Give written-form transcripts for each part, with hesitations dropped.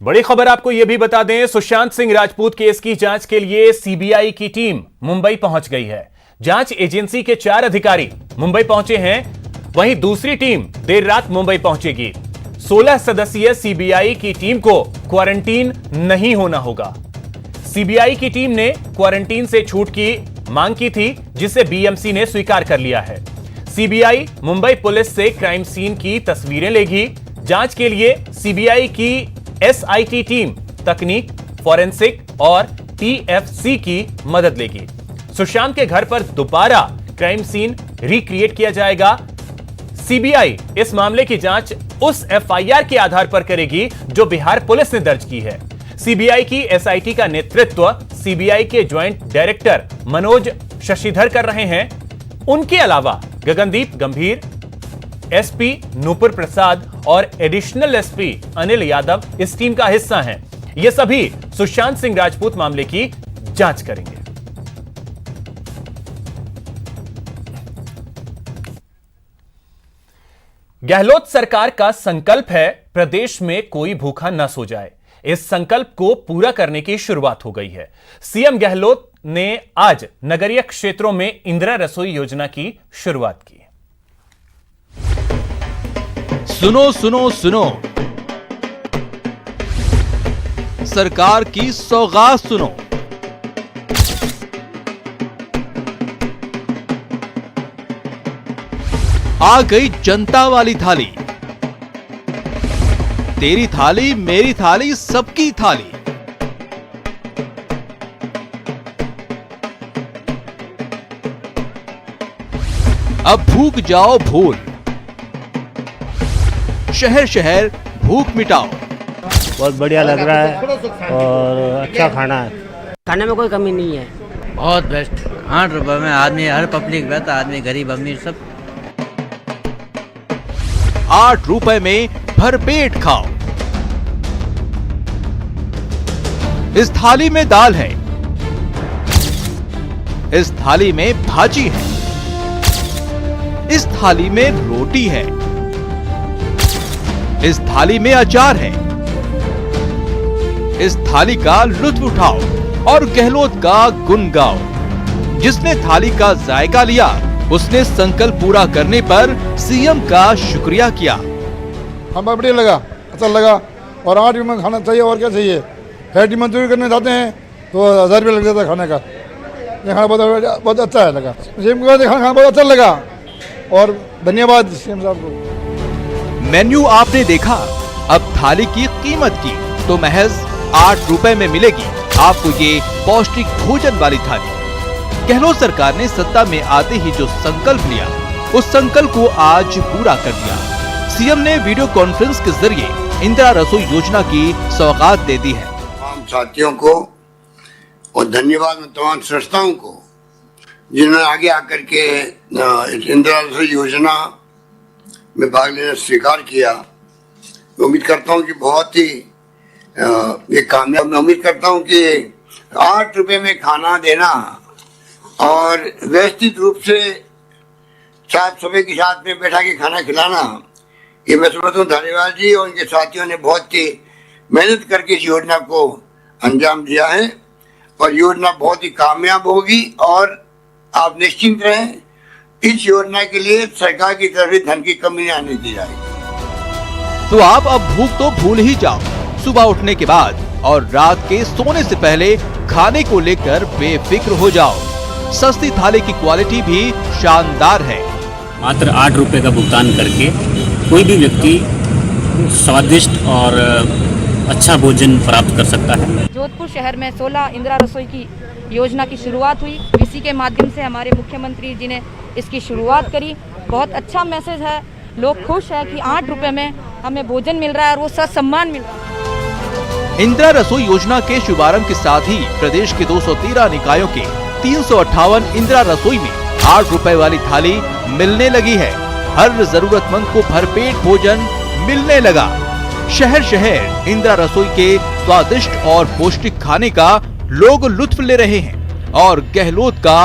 बड़ी खबर आपको यह भी बता दें, सुशांत सिंह राजपूत केस की जांच के लिए सीबीआई की टीम मुंबई पहुंच गई है। जांच एजेंसी के 4 अधिकारी मुंबई पहुंचे हैं, वहीं दूसरी टीम देर रात मुंबई पहुंचेगी। 16 सदस्यीय सीबीआई की टीम को क्वारंटीन नहीं होना होगा। सीबीआई की टीम ने क्वारंटीन से छूट की मांग की थी, जिसे बीएमसी ने स्वीकार कर लिया है। सीबीआई मुंबई पुलिस से क्राइम सीन की तस्वीरें लेगी। जांच के लिए सीबीआई की एसआईटी टीम तकनीक, फॉरेंसिक और टीएफसी की मदद लेगी। सुशांत के घर पर दोबारा क्राइम सीन रिक्रिएट किया जाएगा। सीबीआई इस मामले की जांच उस एफआईआर के आधार पर करेगी जो बिहार पुलिस ने दर्ज की है। सीबीआई की एसआईटी का नेतृत्व सीबीआई के ज्वाइंट डायरेक्टर मनोज शशिधर कर रहे हैं। उनके अलावा गगनदीप गंभीर, एसपी नूपुर प्रसाद और एडिशनल एसपी अनिल यादव इस टीम का हिस्सा हैं। ये सभी सुशांत सिंह राजपूत मामले की जांच करेंगे। गहलोत सरकार का संकल्प है प्रदेश में कोई भूखा न सो जाए। इस संकल्प को पूरा करने की शुरुआत हो गई है। सीएम गहलोत ने आज नगरीय क्षेत्रों में इंदिरा रसोई योजना की शुरुआत की। सुनो सुनो सुनो, सरकार की सौगात सुनो। आ गई जनता वाली थाली। तेरी थाली, मेरी थाली, सबकी थाली। अब भूख जाओ भूल, शहर शहर भूख मिटाओ। बहुत बढ़िया लग रहा है और अच्छा खाना है। खाने में कोई कमी नहीं है, बहुत बेस्ट। 8 रुपए में आदमी, हर पब्लिक बैठा, आदमी गरीब अमीर सब। 8 रुपए में भरपेट खाओ। इस थाली में दाल है, इस थाली में भाजी है, इस थाली में रोटी है, इस थाली में अचार है। इस थाली का लुत्फ उठाओ और गहलोत का गुण गाओ। जिसने थाली का जायका लिया, उसने संकल्प पूरा करने पर सीएम का शुक्रिया किया। हमें बढ़िया लगा, अच्छा लगा। और 8 रुपये में खाना चाहिए, और क्या चाहिए। फैटी मंचूरी करने जाते हैं तो 1000 रुपये लग जाता है खाने का। ये खाना बहुत अच्छा है लगा। सीएम को खाना बहुत अच्छा लगा और धन्यवाद सीएम साहब को। मेन्यू आपने देखा, अब थाली की कीमत की तो महज 8 रुपए में मिलेगी आपको ये पौष्टिक भोजन वाली थाली। गहलोत सरकार ने सत्ता में आते ही जो संकल्प लिया, उस संकल्प को आज पूरा कर दिया। सीएम ने वीडियो कॉन्फ्रेंस के जरिए इंदिरा रसोई योजना की सौगात दे दी है। तमाम साथियों को और धन्यवाद मैं तमाम संस्थाओं को जिन्होंने आगे आकर के इंदिरा रसोई योजना में भाग लेना स्वीकार किया। मैं उम्मीद करता हूं कि बहुत ही ये कामयाब। मैं उम्मीद करता हूं कि 8 रुपए में खाना देना और व्यवस्थित रूप से साफ सफाई के साथ में बैठा के खाना खिलाना, ये मैं समझता हूँ धारीवाल जी और उनके साथियों ने बहुत ही मेहनत करके इस योजना को अंजाम दिया है और योजना बहुत ही कामयाब होगी। और आप निश्चिंत रहें, इस योजना के लिए सरकार की तरफ से धन की कमी नहीं आने दी जाएगी। तो आप अब भूख तो भूल ही जाओ। सुबह उठने के बाद और रात के सोने से पहले खाने को लेकर बेफिक्र हो जाओ। सस्ती थाली की क्वालिटी भी शानदार है। मात्र 8 रुपए का भुगतान करके कोई भी व्यक्ति स्वादिष्ट और अच्छा भोजन प्राप्त कर सकता है। जोधपुर शहर में 16 इंदिरा रसोई की योजना की शुरुआत हुई। इसी के माध्यम से हमारे मुख्यमंत्री जी ने इसकी शुरुआत करी। बहुत अच्छा मैसेज है, लोग खुश है कि 8 रुपए में हमें भोजन मिल रहा है और वो सम्मान मिल रहा है। इंदिरा रसोई योजना के शुभारंभ के साथ ही प्रदेश के 213 निकायों के 358 इंदिरा रसोई में 8 रुपए वाली थाली मिलने लगी है। हर जरूरतमंद को भरपेट भोजन मिलने लगा। शहर शहर इंदिरा रसोई के स्वादिष्ट और पौष्टिक खाने का लोग लुत्फ ले रहे हैं और गहलोत का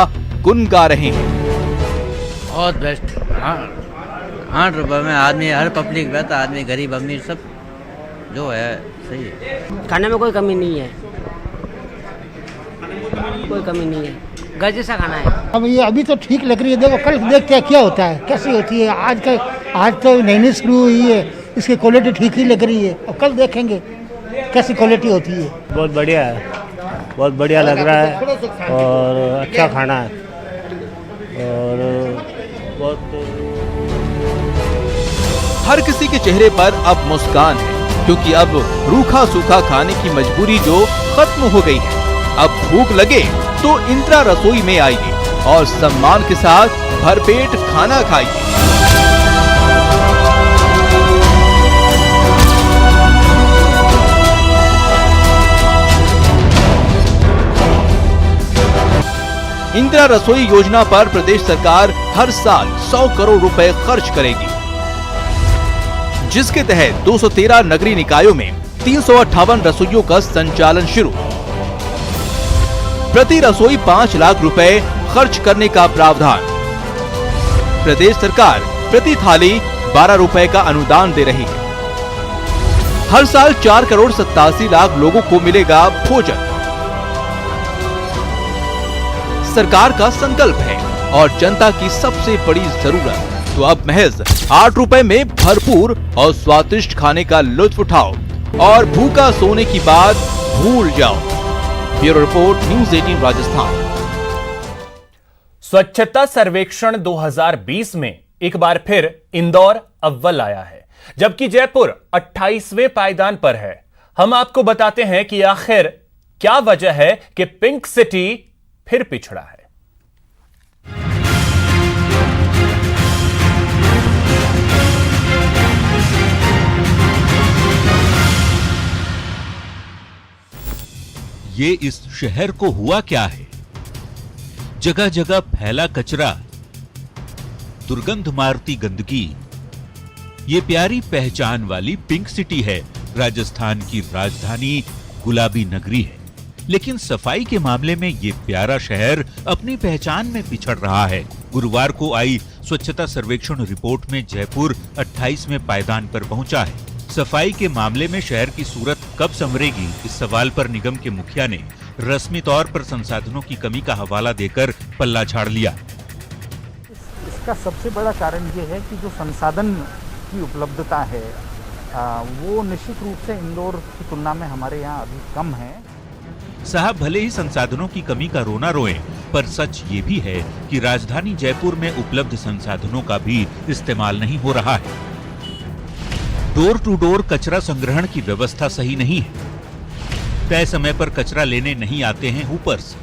गुण गा रहे हैं। बहुत बेस्ट। 8 रुपए में आदमी, हर पब्लिक बैठा, आदमी गरीब अमीर सब जो है सही है। खाने में कोई कमी नहीं है, कोई कमी नहीं है, घर जैसा खाना है। अब ये अभी तो ठीक लग रही है, देखो कल देखते हैं क्या होता है, कैसी होती है। आज तो नई शुरू हुई है, इसकी क्वालिटी ठीक ही लग रही है, और कल देखेंगे कैसी क्वालिटी होती है। बहुत बढ़िया है, बहुत बढ़िया लग रहा है और अच्छा खाना है और बहुत। हर किसी के चेहरे पर अब मुस्कान है, क्योंकि अब रूखा सूखा खाने की मजबूरी जो खत्म हो गई है। अब भूख लगे तो इंदिरा रसोई में आइए और सम्मान के साथ भरपेट खाना खाइए। इंदिरा रसोई योजना पर प्रदेश सरकार हर साल 100 करोड़ रुपए खर्च करेगी, जिसके तहत 213 नगरीय निकायों में 358 रसोइयों का संचालन शुरू। प्रति रसोई 5 लाख रुपए खर्च करने का प्रावधान। प्रदेश सरकार प्रति थाली 12 रुपए का अनुदान दे रही है। हर साल 4 करोड़ 87 लाख लोगों को मिलेगा भोजन। सरकार का संकल्प है और जनता की सबसे बड़ी जरूरत तो अब महज 8 रुपए में भरपूर और स्वादिष्ट खाने का लुत्फ उठाओ और भूखा सोने की बात भूल जाओ। Bureau report, news 18 Rajasthan. स्वच्छता सर्वेक्षण 2020 में एक बार फिर इंदौर अव्वल आया है, जबकि जयपुर 28वें पायदान पर है। हम आपको बताते हैं कि आखिर क्या वजह है कि पिंक सिटी फिर पिछड़ा है। ये इस शहर को हुआ क्या है? जगह जगह फैला कचरा, दुर्गंध मारती गंदगी। ये प्यारी पहचान वाली पिंक सिटी है, राजस्थान की राजधानी गुलाबी नगरी है। लेकिन सफाई के मामले में ये प्यारा शहर अपनी पहचान में पिछड़ रहा है। गुरुवार को आई स्वच्छता सर्वेक्षण रिपोर्ट में जयपुर 28वें पायदान पर पहुंचा है। सफाई के मामले में शहर की सूरत कब संवरेगी, इस सवाल पर निगम के मुखिया ने रस्मी तौर पर संसाधनों की कमी का हवाला देकर पल्ला झाड़ लिया। इसका सबसे बड़ा कारण ये है कि जो संसाधन की उपलब्धता है वो निश्चित रूप से इंदौर की तुलना में हमारे यहाँ अभी कम है। साहब, भले ही संसाधनों की कमी का रोना रोएं, पर सच ये भी है कि राजधानी जयपुर में उपलब्ध संसाधनों का भी इस्तेमाल नहीं हो रहा है। डोर टू डोर कचरा संग्रहण की व्यवस्था सही नहीं है। तय समय पर कचरा लेने नहीं आते हैं हुपर्स।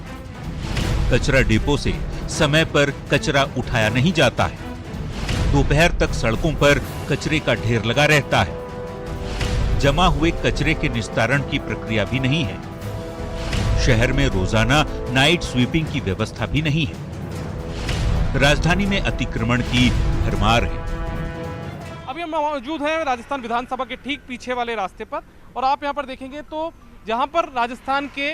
कचरा डिपो से समय पर कचरा उठाया नहीं जाता है। दोपहर तक सड़कों पर कचरे का ढेर लगा रहता है। जमा हुए कचरे के निस्तारण की प्रक्रिया भी नहीं है। शहर में रोजाना नाइट स्वीपिंग की व्यवस्था भी नहीं है। राजधानी में अतिक्रमण की भरमार है। अभी हम मौजूद हैं राजस्थान विधानसभा के ठीक पीछे वाले रास्ते पर, और आप यहां पर देखेंगे तो जहां पर राजस्थान के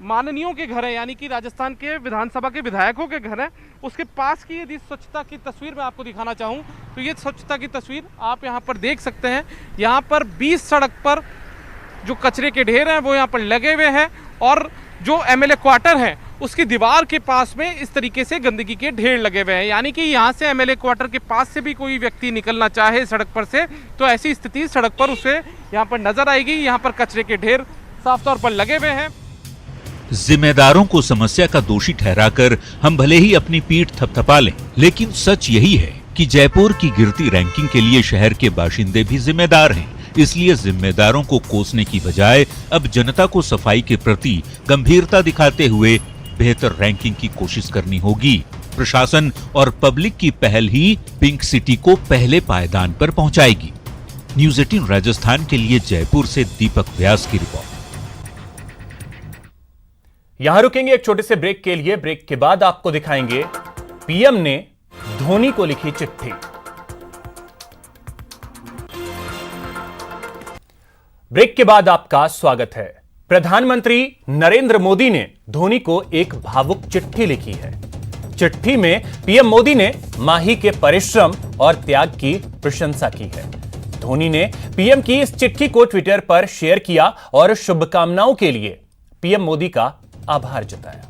माननीयों के घर है, यानी कि राजस्थान के विधानसभा के विधायकों के घर है, उसके पास की यदि स्वच्छता की तस्वीर मैं आपको दिखाना चाहूं तो ये स्वच्छता की तस्वीर आप यहां पर देख सकते हैं। यहां पर 20 सड़क पर जो कचरे के ढेर हैं वो यहां पर लगे हुए हैं, और जो एमएलए क्वार्टर है उसकी दीवार के पास में इस तरीके से गंदगी के ढेर लगे हुए हैं। यानी कि यहाँ से एमएलए क्वार्टर के पास से भी कोई व्यक्ति निकलना चाहे सड़क पर से तो ऐसी स्थिति सड़क पर उसे यहाँ पर नजर आएगी। यहाँ पर कचरे के ढेर साफ तौर पर लगे हुए हैं। जिम्मेदारों को समस्या का दोषी ठहराकर हम भले ही अपनी पीठ थपथपा लें, लेकिन सच यही है कि जयपुर की गिरती रैंकिंग के लिए शहर के बाशिंदे भी जिम्मेदार हैं। इसलिए जिम्मेदारों को कोसने की बजाय अब जनता को सफाई के प्रति गंभीरता दिखाते हुए बेहतर रैंकिंग की कोशिश करनी होगी। प्रशासन और पब्लिक की पहल ही पिंक सिटी को पहले पायदान पर पहुंचाएगी। न्यूज़ 18 राजस्थान के लिए जयपुर से दीपक व्यास की रिपोर्ट। यहां रुकेंगे एक छोटे से ब्रेक के लिए। ब्रेक के बाद आपको दिखाएंगे पीएम ने धोनी को लिखी चिट्ठी। ब्रेक के बाद आपका स्वागत है। प्रधानमंत्री नरेंद्र मोदी ने धोनी को एक भावुक चिट्ठी लिखी है। चिट्ठी में पीएम मोदी ने माही के परिश्रम और त्याग की प्रशंसा की है। धोनी ने पीएम की इस चिट्ठी को ट्विटर पर शेयर किया और शुभकामनाओं के लिए पीएम मोदी का आभार जताया।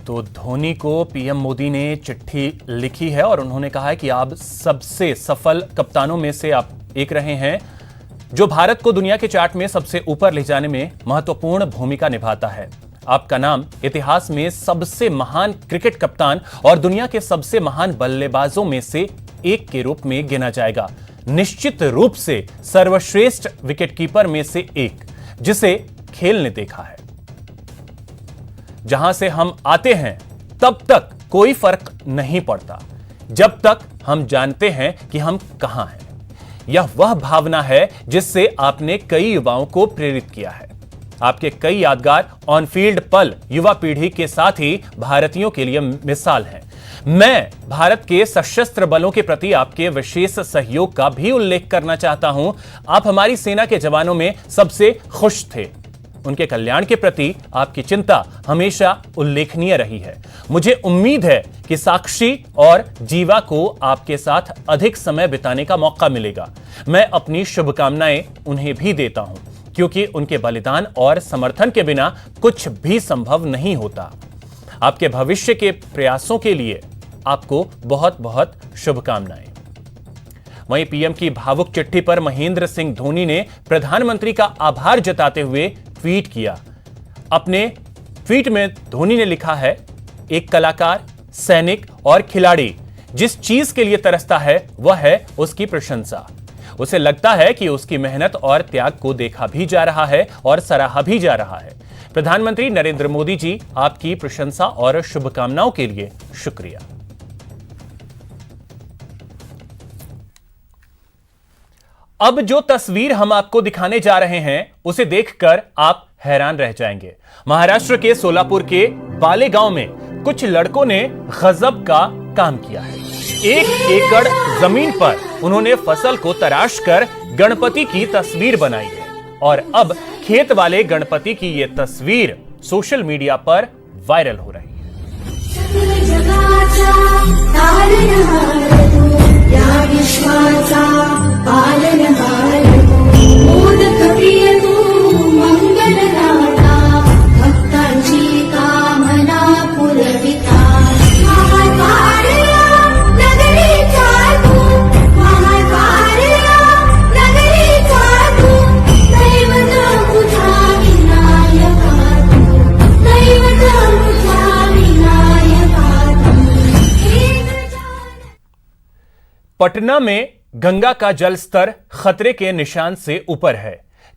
तो धोनी को पीएम मोदी ने चिट्ठी लिखी है और उन्होंने कहा है कि आप सबसे सफल कप्तानों में से आप एक रहे हैं, जो भारत को दुनिया के चार्ट में सबसे ऊपर ले जाने में महत्वपूर्ण भूमिका निभाता है। आपका नाम इतिहास में सबसे महान क्रिकेट कप्तान और दुनिया के सबसे महान बल्लेबाजों में से एक के रूप में गिना जाएगा। निश्चित रूप से सर्वश्रेष्ठ विकेटकीपर में से एक, जिसे खेल ने देखा है। जहां से हम आते हैं तब तक कोई फर्क नहीं पड़ता, जब तक हम जानते हैं कि हम कहां हैं। यह वह भावना है जिससे आपने कई युवाओं को प्रेरित किया है। आपके कई यादगार ऑन फील्ड पल युवा पीढ़ी के साथ ही भारतीयों के लिए मिसाल हैं। मैं भारत के सशस्त्र बलों के प्रति आपके विशेष सहयोग का भी उल्लेख करना चाहता हूं। आप हमारी सेना के जवानों में सबसे खुश थे। उनके कल्याण के प्रति आपकी चिंता हमेशा उल्लेखनीय रही है। मुझे उम्मीद है कि साक्षी और जीवा को आपके साथ अधिक समय बिताने का मौका मिलेगा। मैं अपनी शुभकामनाएं उन्हें भी देता हूं, क्योंकि उनके बलिदान और समर्थन के बिना कुछ भी संभव नहीं होता। आपके भविष्य के प्रयासों के लिए आपको बहुत बहुत शुभकामनाएं। वहीं पीएम की भावुक चिट्ठी पर महेंद्र सिंह धोनी ने प्रधानमंत्री का आभार जताते हुए ट्वीट किया। अपने ट्वीट में धोनी ने लिखा है, एक कलाकार, सैनिक और खिलाड़ी जिस चीज के लिए तरसता है वह है उसकी प्रशंसा। उसे लगता है कि उसकी मेहनत और त्याग को देखा भी जा रहा है और सराहा भी जा रहा है। प्रधानमंत्री नरेंद्र मोदी जी, आपकी प्रशंसा और शुभकामनाओं के लिए शुक्रिया। अब जो तस्वीर हम आपको दिखाने जा रहे हैं उसे देखकर आप हैरान रह जाएंगे। महाराष्ट्र के सोलापुर के बाले गांव में कुछ लड़कों ने गजब का काम किया है। 1 एकड़ जमीन पर उन्होंने फसल को तराश कर गणपति की तस्वीर बनाई है और अब खेत वाले गणपति की यह तस्वीर सोशल मीडिया पर वायरल हो रही है। पटना में गंगा का जल स्तर खतरे के निशान से ऊपर है।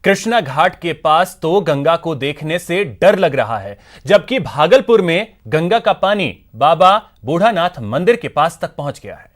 कृष्णा घाट के पास तो गंगा को देखने से डर लग रहा है, जबकि भागलपुर में गंगा का पानी बाबा बूढ़ानाथ मंदिर के पास तक पहुंच गया है।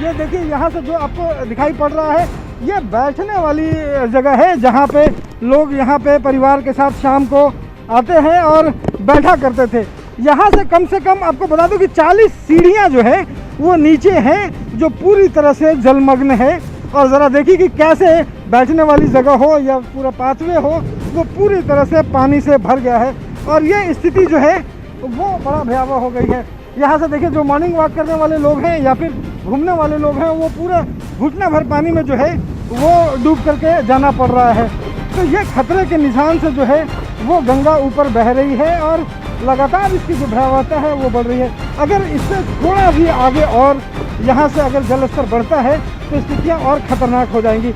ये देखिए, यहाँ से जो आपको दिखाई पड़ रहा है ये बैठने वाली जगह है, जहाँ पे लोग यहाँ पे परिवार के साथ शाम को आते हैं और बैठा करते थे। यहाँ से कम आपको बता दूं कि 40 सीढ़ियाँ जो है वो नीचे हैं, जो पूरी तरह से जलमग्न है। और ज़रा देखिए कि कैसे बैठने वाली जगह हो या पूरा पाथवे हो, वो पूरी तरह से पानी से भर गया है। और ये स्थिति जो है वो बड़ा भयावह हो गई है। यहाँ से देखिए, जो मॉर्निंग वॉक करने वाले लोग हैं या फिर घूमने वाले लोग हैं, वो पूरा घुटना भर पानी में जो है वो डूब करके जाना पड़ रहा है। तो ये खतरे के निशान से जो है वो गंगा ऊपर बह रही है और लगातार इसकी जो भयावहता है वो बढ़ रही है। अगर इससे थोड़ा भी आगे और यहाँ से अगर जल स्तर बढ़ता है तो स्थितियाँ और खतरनाक हो जाएंगी।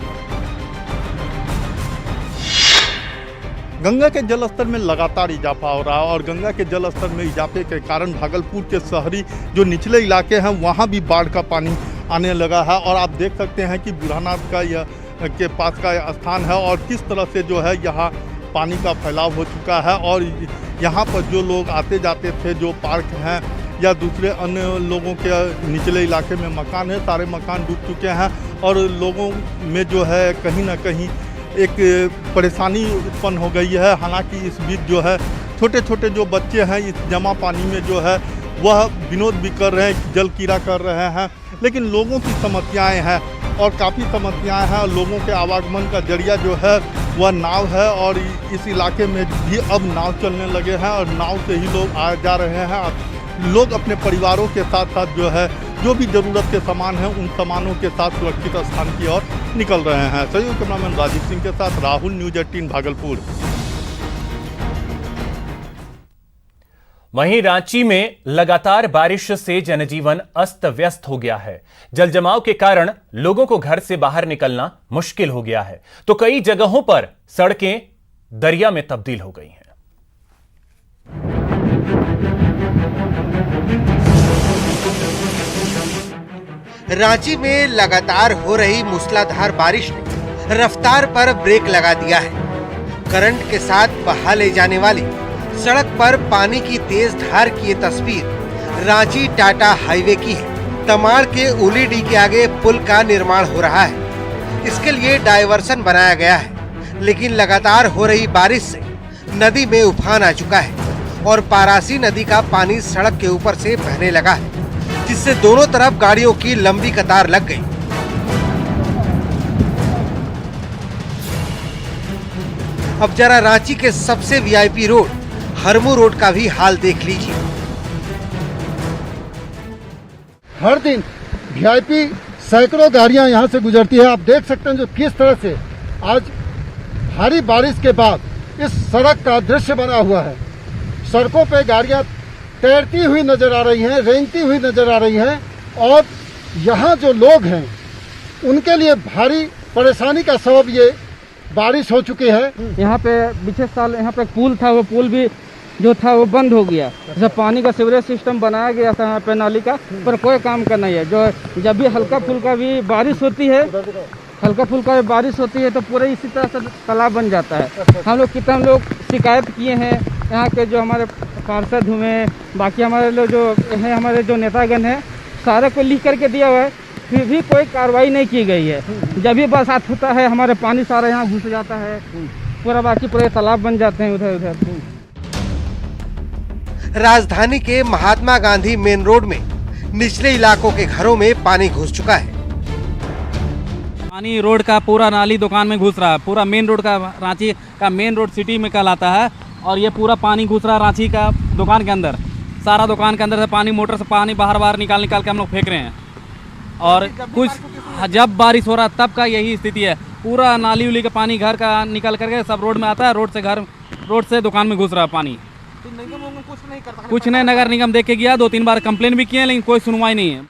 गंगा के जल स्तर में लगातार इजाफा हो रहा है और गंगा के जल स्तर में इजाफे के कारण भागलपुर के शहरी जो निचले इलाके हैं वहाँ भी बाढ़ का पानी आने लगा है। और आप देख सकते हैं कि बूढ़ानाथ का यह के पास का स्थान है और किस तरह से जो है यहाँ पानी का फैलाव हो चुका है। और यहाँ पर जो लोग आते जाते थे, जो पार्क हैं या दूसरे अन्य लोगों के निचले इलाके में मकान है, सारे मकान डूब चुके हैं। और लोगों में जो है कहीं ना कहीं एक परेशानी उत्पन्न हो गई है। हालांकि इस बीच जो है छोटे छोटे जो बच्चे हैं इस जमा पानी में जो है वह विनोद भी कर रहे हैं, जल क्रीड़ा कर रहे हैं, लेकिन लोगों की समस्याएं हैं और काफ़ी समस्याएं हैं। लोगों के आवागमन का जरिया जो है वह नाव है और इस इलाके में भी अब नाव चलने लगे हैं और नाव से ही लोग आ जा रहे हैं। लोग अपने परिवारों के साथ साथ जो है जो भी ज़रूरत के सामान हैं उन सामानों के साथ सुरक्षित स्थान की ओर निकल रहे हैं। सहयोग कैमरामैन राजीव सिंह के साथ राहुल, न्यूज़ 18 भागलपुर। वहीं रांची में लगातार बारिश से जनजीवन अस्त व्यस्त हो गया है। जलजमाव के कारण लोगों को घर से बाहर निकलना मुश्किल हो गया है, तो कई जगहों पर सड़कें दरिया में तब्दील हो गई हैं। रांची में लगातार हो रही मूसलाधार बारिश ने रफ्तार पर ब्रेक लगा दिया है। करंट के साथ बहा ले जाने वाली सड़क पर पानी की तेज धार की ये तस्वीर रांची टाटा हाईवे की है। तमाड़ के उलीडी के आगे पुल का निर्माण हो रहा है। इसके लिए डायवर्सन बनाया गया है, लेकिन लगातार हो रही बारिश से नदी में उफान आ चुका है और पारासी नदी का पानी सड़क के ऊपर से बहने लगा है, जिससे दोनों तरफ गाड़ियों की लंबी कतार लग गई। अब जरा रांची के सबसे वीआईपी रोड हरमू रोड का भी हाल देख लीजिए। हर दिन वीआईपी सैकड़ों गाड़ियां यहां से गुजरती है। आप देख सकते हैं जो किस तरह से आज भारी बारिश के बाद इस सड़क का दृश्य बना हुआ है। सड़कों पे गाड़ियां तैरती हुई नजर आ रही हैं, रेंगती हुई नजर आ रही हैं और यहाँ जो लोग हैं उनके लिए भारी परेशानी का सबब ये बारिश हो चुकी है। यहाँ पे पिछले साल यहाँ पे पुल था, वो पुल भी जो था वो बंद हो गया। जैसे पानी का सीवरेज सिस्टम बनाया गया था यहाँ पे नाली का, पर कोई काम का नहीं है। जो जब भी हल्का फुल्का भी बारिश होती है, तो पूरे इसी तरह से तालाब बन जाता है। हम लोग कितने लोग शिकायत किए हैं, यहाँ के जो हमारे पार्षद हुए, बाकी हमारे लोग जो हैं, हमारे जो नेतागण हैं, सारे को लिख करके दिया हुआ है, फिर भी कोई कार्रवाई नहीं की गई है। जब भी बरसात होता है हमारे पानी सारा यहाँ घुस जाता है, पूरे तालाब बन जाते हैं उधर उधर। राजधानी के महात्मा गांधी मेन रोड में निचले इलाकों के घरों में पानी घुस चुका है। पानी रोड का पूरा नाली दुकान में घुस रहा है। पूरा मेन रोड का, रांची का मेन रोड सिटी में कहलाता है और ये पूरा पानी घुस रहा है रांची का दुकान के अंदर। सारा दुकान के अंदर से पानी, मोटर से पानी बाहर निकाल के हम लोग फेंक रहे हैं। और कुछ जब बारिश हो रहा है तब का यही स्थिति है। पूरा नाली उली का पानी घर का निकल करके सब रोड में आता है, रोड से दुकान में घुस रहा है पानी। कुछ नहीं, नगर निगम देख के गया, 2-3 बार कंप्लेन भी किए, लेकिन कोई सुनवाई नहीं है।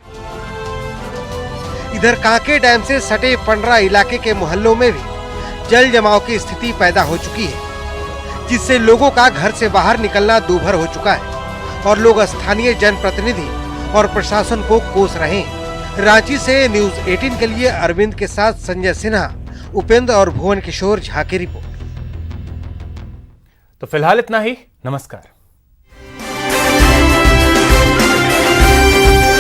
इधर कांके डैम से सटे पंडरा इलाके के मोहल्लों में भी जल जमाव की स्थिति पैदा हो चुकी है, जिससे लोगों का घर से बाहर निकलना दूभर हो चुका है और लोग स्थानीय जनप्रतिनिधि और प्रशासन को कोस रहे हैं। रांची से न्यूज़ 18 के लिए अरविंद के साथ संजय सिन्हा, उपेंद्र और भुवन किशोर झा की रिपोर्ट। तो फिलहाल इतना ही। नमस्कार।